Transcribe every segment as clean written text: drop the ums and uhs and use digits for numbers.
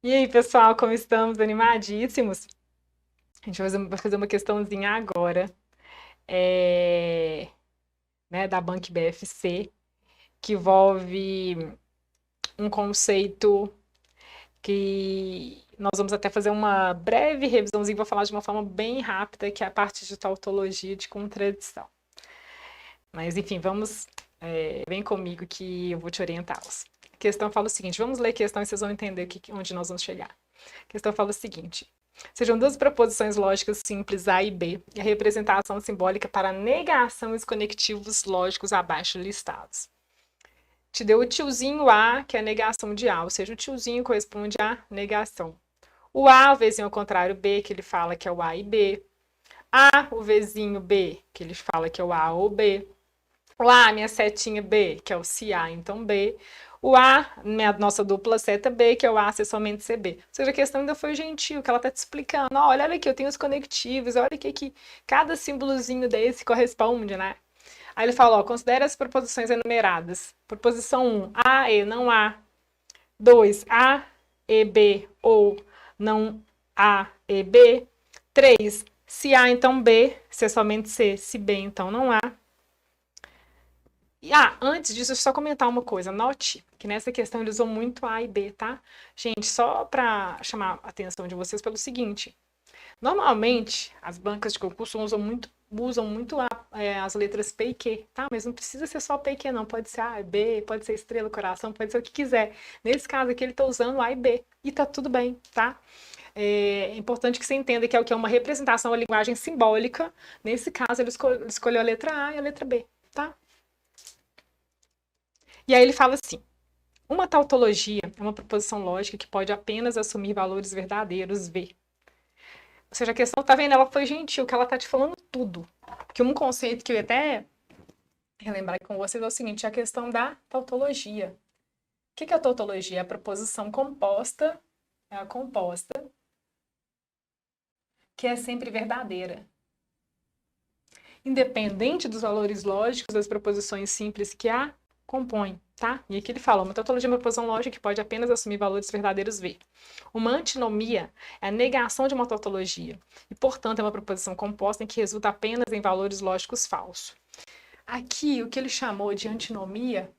E aí, pessoal, como estamos? Animadíssimos? A gente vai fazer uma questãozinha agora, da Bank BFC, que envolve um conceito que nós vamos até fazer uma breve revisãozinha, vou falar de uma forma bem rápida, que é a parte de tautologia de contradição. Mas, enfim, vem comigo que eu vou te orientá-los. A questão fala o seguinte, vamos ler a questão e vocês vão entender onde nós vamos chegar. A questão fala o seguinte: sejam duas proposições lógicas simples A e B, e a representação simbólica para a negação e os conectivos lógicos abaixo listados. Te deu o tiozinho A, que é a negação de A, ou seja, o tiozinho corresponde à negação. O A, o vizinho ao contrário B, que ele fala que é o A e B. A, o vizinho B, que ele fala que é o A ou B. O A, minha setinha B, que é o se A, então B. O A, nossa dupla seta B, que é o A ser somente CB. Ou seja, a questão ainda foi gentil, que ela está te explicando. Olha aqui, eu tenho os conectivos, olha aqui que cada símbolozinho desse corresponde, né? Aí ele fala, considere as proposições enumeradas. Proposição 1, A, E, não A. 2, A, E, B, ou não A, E, B. 3, se A, então B, se é somente C, se B, então não A. E, antes disso, deixa eu só comentar uma coisa. Note que nessa questão eles usam muito A e B, tá? Gente, só para chamar a atenção de vocês pelo seguinte. Normalmente, as bancas de concurso usam muito as letras P e Q, tá? Mas não precisa ser só P e Q, não. Pode ser A e B, pode ser estrela, coração, pode ser o que quiser. Nesse caso aqui, ele está usando A e B. E tá tudo bem, tá? É importante que você entenda que é o que é uma representação, uma linguagem simbólica. Nesse caso, ele escolheu a letra A e a letra B, tá? E aí ele fala assim: uma tautologia é uma proposição lógica que pode apenas assumir valores verdadeiros V. Ou seja, a questão, tá vendo? Ela foi gentil, que ela tá te falando tudo. Porque um conceito que eu ia até relembrar com vocês é o seguinte, a questão da tautologia. O que é a tautologia? É a proposição composta, é a composta, que é sempre verdadeira. Independente dos valores lógicos das proposições simples que a compõem, tá? E aqui ele fala, uma tautologia é uma proposição lógica que pode apenas assumir valores verdadeiros V. Uma antinomia é a negação de uma tautologia e, portanto, é uma proposição composta em que resulta apenas em valores lógicos falsos. Aqui, o que ele chamou de antinomia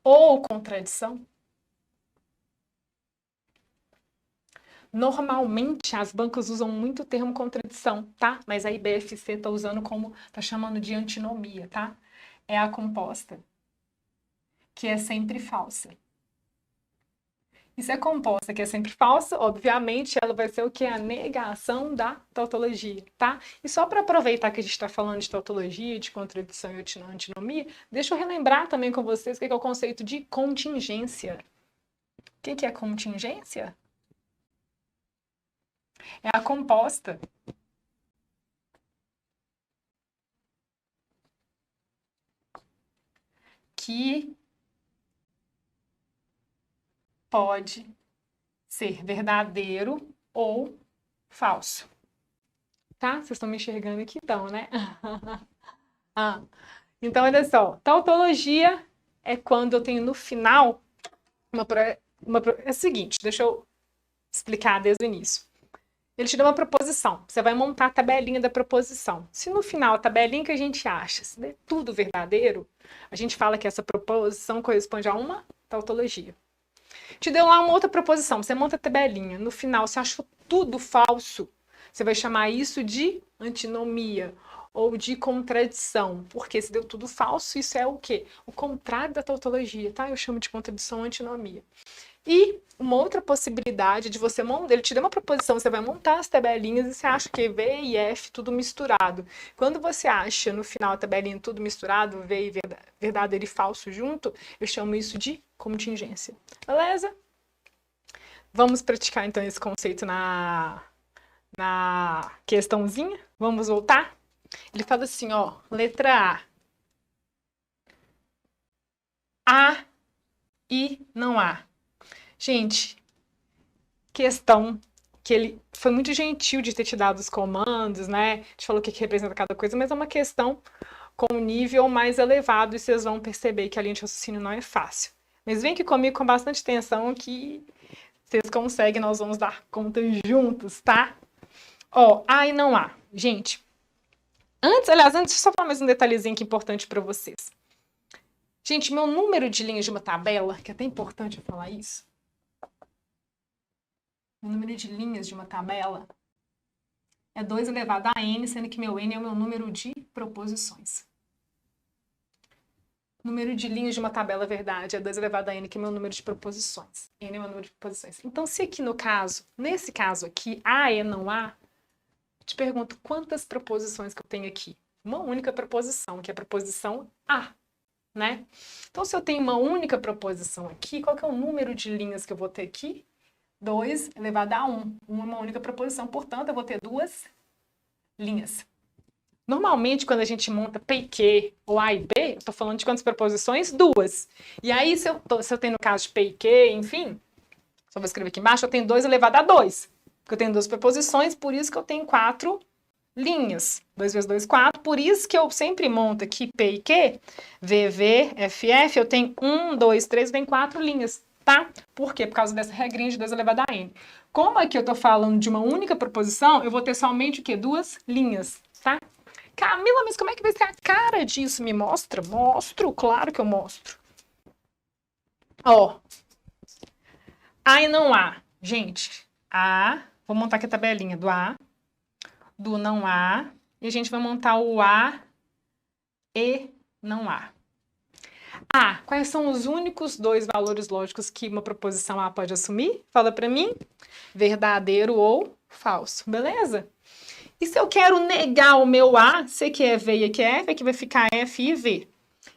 ou contradição, normalmente as bancas usam muito o termo contradição, tá? Mas a IBFC tá usando tá chamando de antinomia, tá? É a composta, que é sempre falsa. E se é composta, que é sempre falsa, obviamente ela vai ser o que? A negação da tautologia, tá? E só para aproveitar que a gente está falando de tautologia, de contradição e antinomia, deixa eu relembrar também com vocês o que é o conceito de contingência. O que é contingência? É a composta que pode ser verdadeiro ou falso. Tá? Vocês estão me enxergando aqui então, né? Então, olha só. Tautologia é quando eu tenho no final é o seguinte, deixa eu explicar desde o início. Ele te dá uma proposição. Você vai montar a tabelinha da proposição. Se no final a tabelinha que a gente acha se é tudo verdadeiro, a gente fala que essa proposição corresponde a uma tautologia. Te deu lá uma outra proposição. Você monta a tabelinha. No final, você achou tudo falso. Você vai chamar isso de antinomia ou de contradição. Porque se deu tudo falso, isso é o quê? O contrário da tautologia, tá? Eu chamo de contradição ou antinomia. E uma outra possibilidade de você montar, ele te dá uma proposição, você vai montar as tabelinhas e você acha que V e F tudo misturado. Quando você acha no final a tabelinha tudo misturado, V e verdadeiro e falso junto, eu chamo isso de contingência. Beleza? Vamos praticar então esse conceito na questãozinha? Vamos voltar? Ele fala assim, letra A e não A. Gente, questão que ele foi muito gentil de ter te dado os comandos, né? Te falou o que representa cada coisa, mas é uma questão com um nível mais elevado e vocês vão perceber que a linha de raciocínio não é fácil. Mas vem aqui comigo com bastante atenção que vocês conseguem, nós vamos dar conta juntos, tá? Ó, há e não há. Gente, aliás, antes, deixa eu só falar mais um detalhezinho aqui importante para vocês. Gente, meu número de linhas de uma tabela, que é até importante eu falar isso. O número de linhas de uma tabela é 2 elevado a n, sendo que meu n é o meu número de proposições. O número de linhas de uma tabela, é verdade, é 2 elevado a n, que é o meu número de proposições. N é o meu número de proposições. Então, se aqui no caso, nesse caso aqui, há e não há, te pergunto quantas proposições que eu tenho aqui? Uma única proposição, que é a proposição A, né? Então, se eu tenho uma única proposição aqui, qual que é o número de linhas que eu vou ter aqui? 2 elevado a 1. Uma única proposição, portanto, eu vou ter 2 linhas. Normalmente, quando a gente monta P e Q ou A e B, eu estou falando de quantas proposições? 2. E aí, se eu tenho no caso de P e Q, enfim, só vou escrever aqui embaixo, eu tenho 2 elevado a 2. Porque eu tenho 2 proposições, por isso que eu tenho 4 linhas. 2 vezes 2, 4. Por isso que eu sempre monto aqui P e Q, V, V, F, F, eu tenho 1, 2, 3, vem 4 linhas, tá? Por quê? Por causa dessa regrinha de 2 elevado a n. Como aqui eu tô falando de uma única proposição, eu vou ter somente o quê? 2 linhas, tá? Camila, mas como é que vai ser a cara disso? Me mostra? Mostro, claro que eu mostro. Ó, há e não há. Gente, há, vou montar aqui a tabelinha do há, do não há, e a gente vai montar o há e não há. Ah, quais são os únicos 2 valores lógicos que uma proposição A pode assumir? Fala pra mim. Verdadeiro ou falso, beleza? E se eu quero negar o meu A, C que é V e aqui é F, aqui vai ficar F e V.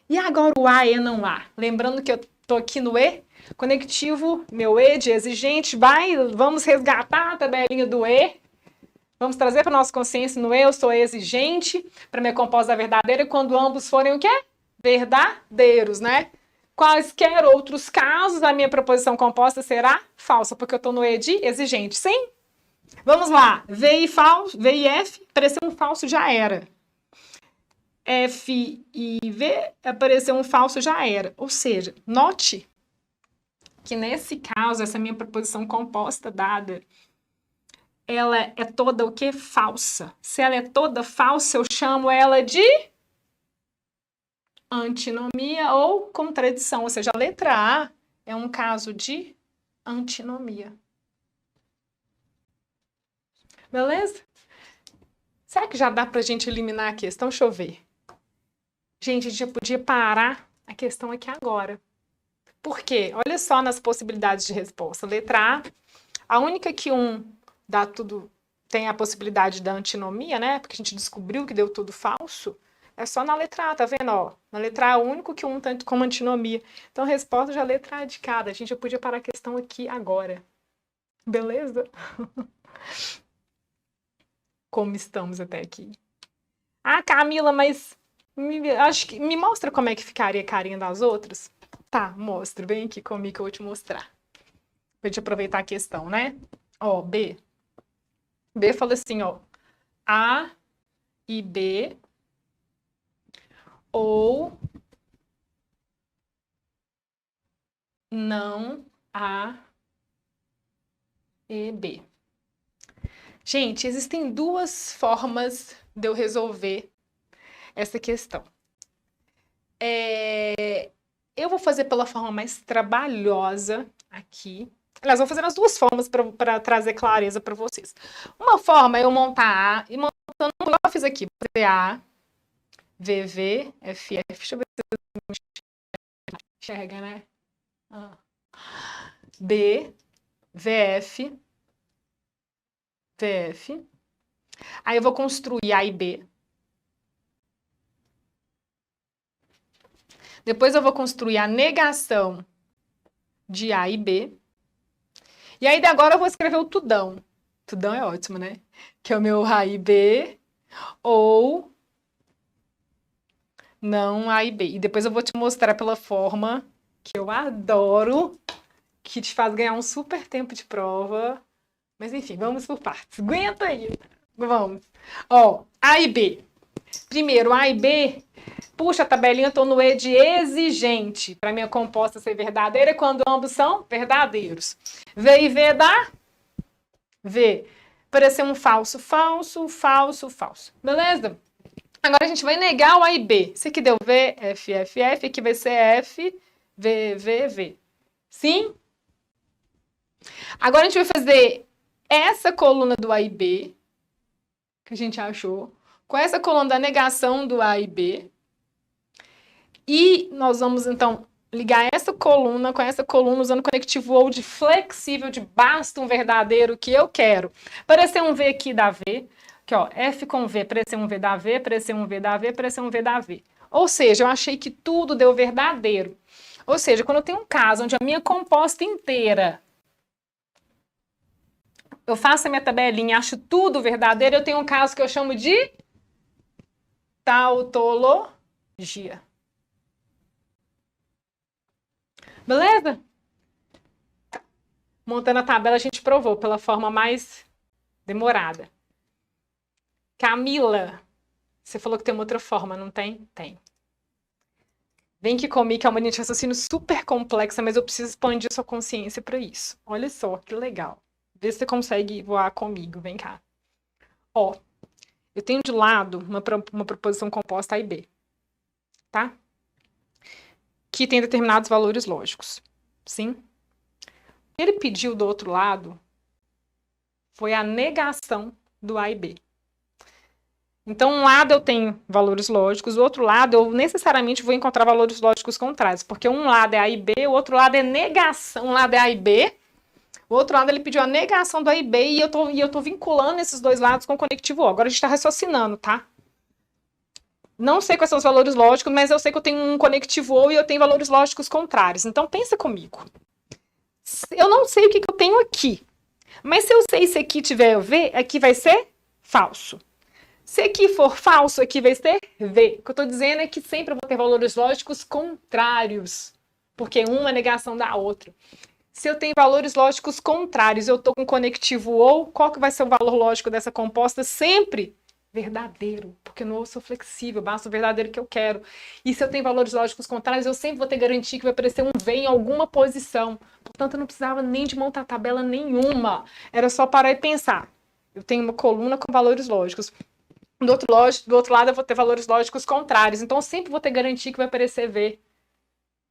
E agora o A e não há? Lembrando que eu tô aqui no E, conectivo, meu E de exigente, vamos resgatar a tabelinha do E. Vamos trazer para nossa consciência no eu sou exigente, para minha composta verdadeira, quando ambos forem o quê? Verdadeiros, né? Quaisquer outros casos, a minha proposição composta será falsa, porque eu estou no E de exigente. Sim? Vamos lá. V e F, apareceu um falso, já era. F e V, apareceu um falso, já era. Ou seja, note que nesse caso, essa minha proposição composta dada, ela é toda o quê? Falsa. Se ela é toda falsa, eu chamo ela de antinomia ou contradição. Ou seja, a letra A é um caso de antinomia. Beleza? Será que já dá pra gente eliminar a questão? Deixa eu ver. Gente, a gente já podia parar a questão aqui agora. Por quê? Olha só nas possibilidades de resposta. Letra A, a única que dá tudo, tem a possibilidade da antinomia, né? Porque a gente descobriu que deu tudo falso. É só na letra A, tá vendo? Ó, na letra A, o único que tá como antinomia. Então, a resposta já é letra A de cada. A gente já podia parar a questão aqui agora. Beleza? Como estamos até aqui? Ah, Camila, mas acho que me mostra como é que ficaria a carinha das outras? Tá, mostro. Vem aqui comigo que eu vou te mostrar. Pra gente aproveitar a questão, né? Ó, B. B fala assim, ó. A e B ou não A e B. Gente, existem 2 formas de eu resolver essa questão. Eu vou fazer pela forma mais trabalhosa aqui. Aliás, vou fazer as 2 formas para trazer clareza para vocês. Uma forma é eu montar A, e montando como eu fiz aqui. Vou fazer A, VV, FF. Deixa eu ver se você enxerga, né? B, VF, VF. Aí eu vou construir A e B. Depois eu vou construir a negação de A e B. E aí, agora eu vou escrever o tudão. Tudão é ótimo, né? Que é o meu A e B, ou não A e B. E depois eu vou te mostrar pela forma que eu adoro, que te faz ganhar um super tempo de prova. Mas enfim, vamos por partes. Aguenta aí. Vamos. Ó, A e B. Primeiro, A e B. Puxa, a tabelinha, eu tô no E de exigente. Para minha composta ser verdadeira, quando ambos são verdadeiros. V e V dá? V. Parecer um falso, falso, falso, falso. Beleza? Agora a gente vai negar o A e B. Esse aqui deu V, F, F, F. Aqui vai ser F, V, V, V. Sim? Agora a gente vai fazer essa coluna do A e B, que a gente achou, com essa coluna da negação do A e B. E nós vamos, então, ligar essa coluna com essa coluna usando o conectivo ou de flexível de basta um verdadeiro que eu quero. Parecer um V aqui dá V. Aqui, ó, F com V, parecer um V dá V, parecer um V dá V, parecer um V dá V. Ou seja, eu achei que tudo deu verdadeiro. Ou seja, quando eu tenho um caso onde a minha composta inteira, eu faço a minha tabelinha e acho tudo verdadeiro, eu tenho um caso que eu chamo de tautologia. Beleza? Montando a tabela, a gente provou pela forma mais demorada. Camila, você falou que tem uma outra forma, não tem? Tem. Vem aqui comigo, que é uma linha de raciocínio super complexa, mas eu preciso expandir sua consciência para isso. Olha só, que legal. Vê se você consegue voar comigo, vem cá. Ó, eu tenho de lado uma proposição composta A e B, tá? Que tem determinados valores lógicos, sim? O que ele pediu do outro lado foi a negação do A e B. Então, um lado eu tenho valores lógicos, o outro lado eu necessariamente vou encontrar valores lógicos contrários, porque um lado é A e B, o outro lado é negação. Um lado é A e B, o outro lado ele pediu a negação do A e B, e eu tô vinculando esses dois lados com o conectivo O. Agora a gente está raciocinando, tá? Não sei quais são os valores lógicos, mas eu sei que eu tenho um conectivo O e eu tenho valores lógicos contrários. Então, pensa comigo. Eu não sei o que eu tenho aqui, mas se eu sei se aqui tiver V, aqui vai ser falso. Se aqui for falso, aqui vai ser V. O que eu estou dizendo é que sempre eu vou ter valores lógicos contrários, porque uma é negação da outra. Se eu tenho valores lógicos contrários, eu estou com conectivo ou, qual que vai ser o valor lógico dessa composta? Sempre verdadeiro, porque no ou eu sou flexível, basta o verdadeiro que eu quero. E se eu tenho valores lógicos contrários, eu sempre vou ter garantia que vai aparecer um V em alguma posição. Portanto, eu não precisava nem de montar tabela nenhuma. Era só parar e pensar. Eu tenho uma coluna com valores lógicos. Do outro lado, eu vou ter valores lógicos contrários. Então, eu sempre vou ter garantia que vai aparecer V.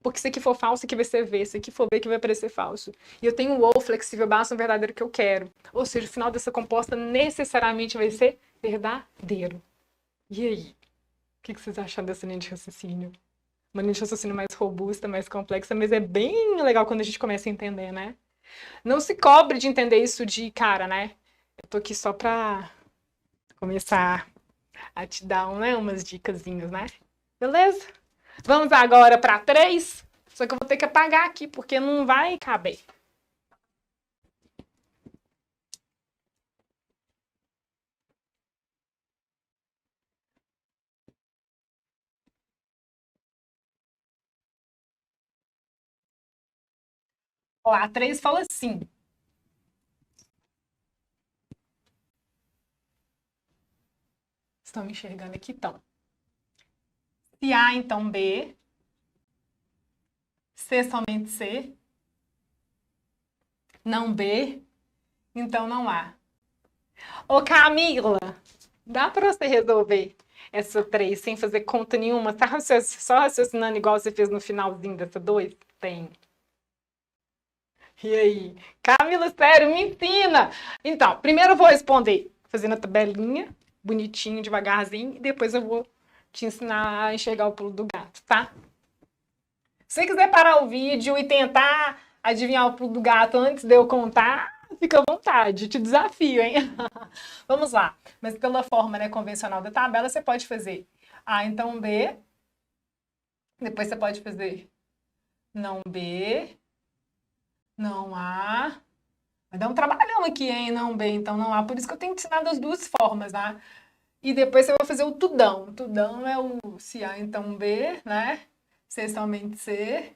Porque se aqui for falso, aqui vai ser V. Se aqui for V, que vai aparecer falso. E eu tenho o ou flexível, basta um verdadeiro que eu quero. Ou seja, o final dessa composta necessariamente vai ser verdadeiro. E aí? O que vocês acham dessa linha de raciocínio? Uma linha de raciocínio mais robusta, mais complexa, mas é bem legal quando a gente começa a entender, né? Não se cobre de entender isso de cara, né? Eu tô aqui só pra começar a te dar umas dicasinhas, né? Beleza? Vamos agora para 3. Só que eu vou ter que apagar aqui, porque não vai caber. Ó, a 3 fala assim. Estão me enxergando aqui, então. Se A, então B. C, somente C. Não B. Então não A. Ô, Camila, dá para você resolver essa 3 sem fazer conta nenhuma? Tá só raciocinando igual você fez no finalzinho dessa 2? Tem. E aí? Camila, sério, me ensina! Então, primeiro eu vou responder fazendo a tabelinha, bonitinho, devagarzinho, e depois eu vou te ensinar a enxergar o pulo do gato, tá? Se você quiser parar o vídeo e tentar adivinhar o pulo do gato antes de eu contar, fica à vontade, te desafio, hein? Vamos lá. Mas pela forma, né, convencional da tabela, você pode fazer A, então B. Depois você pode fazer não B, não A. Vai dar um trabalhão aqui, hein? Não B, então não A. Por isso que eu tenho ensinado as duas formas, tá? E depois você vai fazer o tudão. O tudão é o se A, então B, né? C, somente C.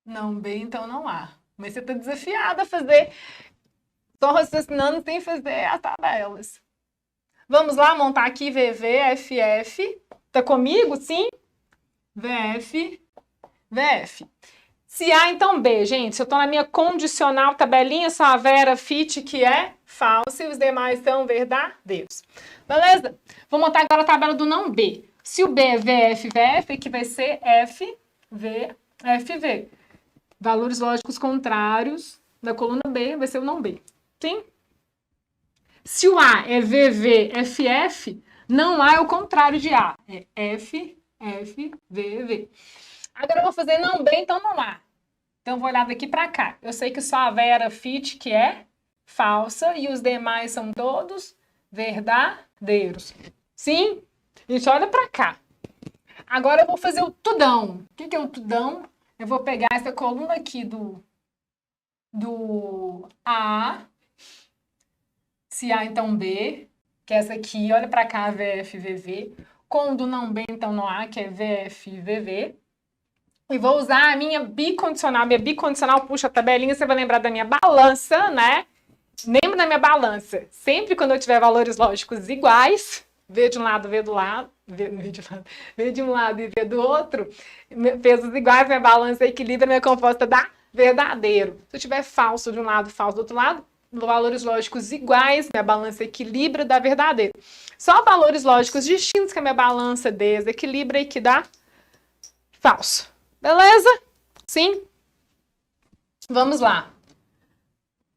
Não B, então não A. Mas você tá desafiada a fazer só raciocinando sem fazer as tabelas. Vamos lá montar aqui VV, FF. Tá comigo? Sim? VF, VF. Se A, então B, gente. Se eu tô na minha condicional, tabelinha, só a Vera, fit, que é falsa, e os demais são verdadeiros. Beleza? Vou montar agora a tabela do não B. Se o B é VF, VF, aqui vai ser F, V, F, V. Valores lógicos contrários da coluna B vai ser o não B. Sim? Se o A é VV, FF, não A é o contrário de A. É F, F, V, V. Agora eu vou fazer não B, então não A. Então eu vou olhar daqui para cá. Eu sei que só a Vera fit, que é falsa, e os demais são todos verdadeiros. Sim? Gente, olha para cá. Agora eu vou fazer o tudão. O que é o tudão? Eu vou pegar essa coluna aqui do A, se A, então B, que é essa aqui, olha para cá, VF, VV, com o do não B, então não A, que é VF, VV, e vou usar a minha bicondicional. Minha bicondicional, puxa a tabelinha, você vai lembrar da minha balança, né? Lembra da minha balança. Sempre quando eu tiver valores lógicos iguais, V de um lado, V do lado, V de um lado e V do outro, pesos iguais, minha balança equilibra, minha composta dá verdadeiro. Se eu tiver falso de um lado, falso do outro lado, valores lógicos iguais, minha balança equilibra, dá verdadeiro. Só valores lógicos distintos que a minha balança desequilibra e que dá falso. Beleza? Sim? Vamos lá.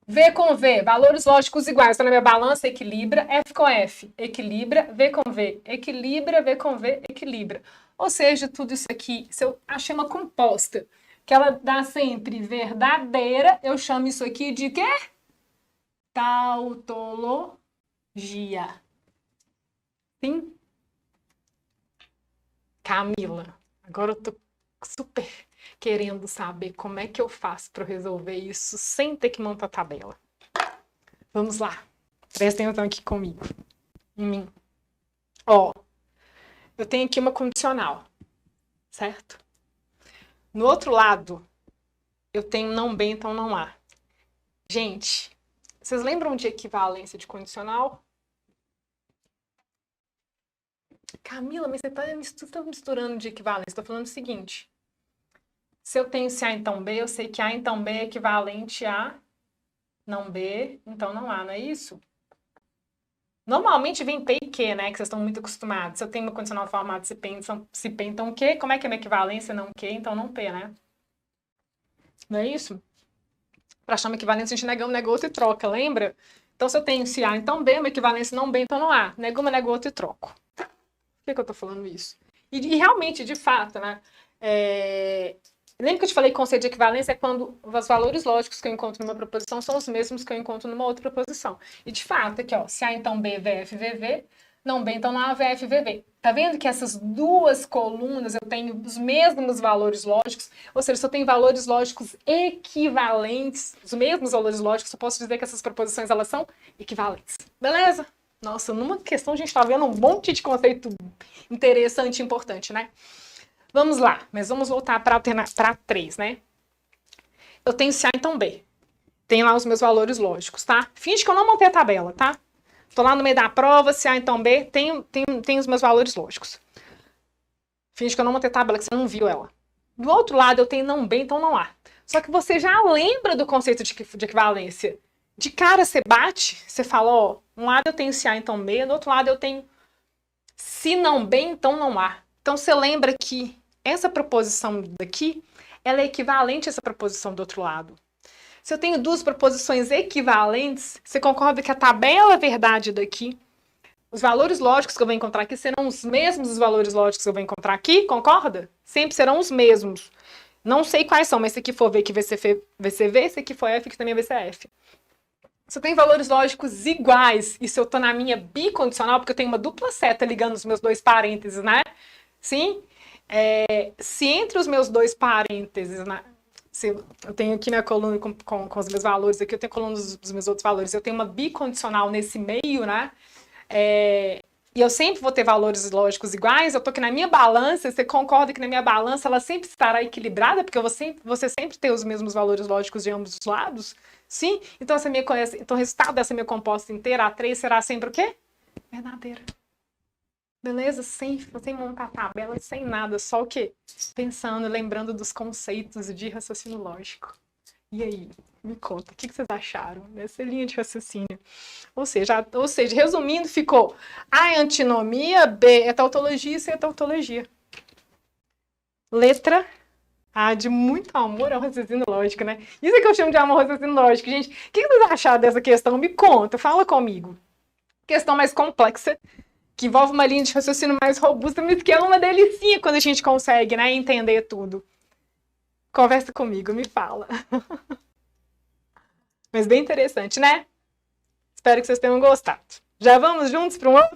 V com V, valores lógicos iguais. Então, na minha balança, equilibra. F com F, equilibra. V com V, equilibra. V com V, equilibra. Ou seja, tudo isso aqui, se eu achei uma composta, que ela dá sempre verdadeira, eu chamo isso aqui de quê? Tautologia. Sim? Camila, agora eu tô super querendo saber como é que eu faço para resolver isso sem ter que montar tabela. Vamos lá. Presta atenção aqui comigo. Em mim. Ó, eu tenho aqui uma condicional, certo? No outro lado, eu tenho não B, então não A. Gente, vocês lembram de equivalência de condicional? Camila, mas você está misturando de equivalência. Estou falando o seguinte. Se eu tenho se A, então B, eu sei que A, então B é equivalente a não B, então não A, não é isso? Normalmente vem P e Q, né? Que vocês estão muito acostumados. Se eu tenho uma condicional formada se P, então Q, como é que é minha equivalência? Não Q, então não P, né? Não é isso? Para achar uma equivalência, a gente nega um, nega outro e troca, lembra? Então, se eu tenho se A, então B, uma equivalência não B, então não A. Nego uma, nego outro e troco. Por que eu tô falando isso? E realmente, de fato, né? Lembra que eu te falei que o conceito de equivalência é quando os valores lógicos que eu encontro numa proposição são os mesmos que eu encontro numa outra proposição. E de fato, aqui, ó, se A, então B, VF, VV, não B, então não A, VF, VV. Tá vendo que essas duas colunas eu tenho os mesmos valores lógicos? Ou seja, se eu tenho valores lógicos equivalentes, os mesmos valores lógicos, eu posso dizer que essas proposições, elas são equivalentes. Beleza? Nossa, numa questão a gente tá vendo um monte de conceito interessante e importante, né? Vamos lá, mas vamos voltar para 3, né? Eu tenho se A, então B. Tem lá os meus valores lógicos, tá? Finge que eu não montei a tabela, tá? Tô lá no meio da prova, se A, então B, tem os meus valores lógicos. Finge que eu não montei a tabela, que você não viu ela. Do outro lado, eu tenho não B, então não A. Só que você já lembra do conceito de equivalência. De cara, você bate, você fala, ó, um lado eu tenho se A, então B, do outro lado eu tenho se não B, então não A. Então, você lembra que essa proposição daqui, ela é equivalente a essa proposição do outro lado. Se eu tenho duas proposições equivalentes, você concorda que a tabela verdade daqui, os valores lógicos que eu vou encontrar aqui serão os mesmos dos valores lógicos que eu vou encontrar aqui? Concorda? Sempre serão os mesmos. Não sei quais são, mas se aqui for V, que vai ser V, se aqui for F, que também vai ser F. Se eu tenho valores lógicos iguais, e se eu estou na minha bicondicional, porque eu tenho uma dupla seta ligando os meus dois parênteses, né? Sim? Se entre os meus dois parênteses, né? Se eu tenho aqui minha coluna com os meus valores, aqui eu tenho a coluna dos meus outros valores, eu tenho uma bicondicional nesse meio, né? E eu sempre vou ter valores lógicos iguais, eu tô aqui na minha balança, você concorda que na minha balança ela sempre estará equilibrada, porque você sempre tem os mesmos valores lógicos de ambos os lados? Sim? Então, então o resultado dessa minha composta inteira, A3, será sempre o quê? verdadeira. Beleza? Sem montar tabela, sem nada, só o quê? Pensando, lembrando dos conceitos de raciocínio lógico. E aí, me conta, o que vocês acharam dessa linha de raciocínio? Ou seja, resumindo, ficou A é antinomia, B é tautologia e C é tautologia. Letra A de muito amor ao raciocínio lógico, né? Isso é que eu chamo de amor ao raciocínio lógico, gente. O que vocês acharam dessa questão? Me conta, fala comigo. Questão mais complexa, que envolve uma linha de raciocínio mais robusta, mas que é uma delicinha quando a gente consegue, né, entender tudo. Conversa comigo, me fala. Mas bem interessante, né? Espero que vocês tenham gostado. Já vamos juntos para uma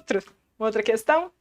outra questão?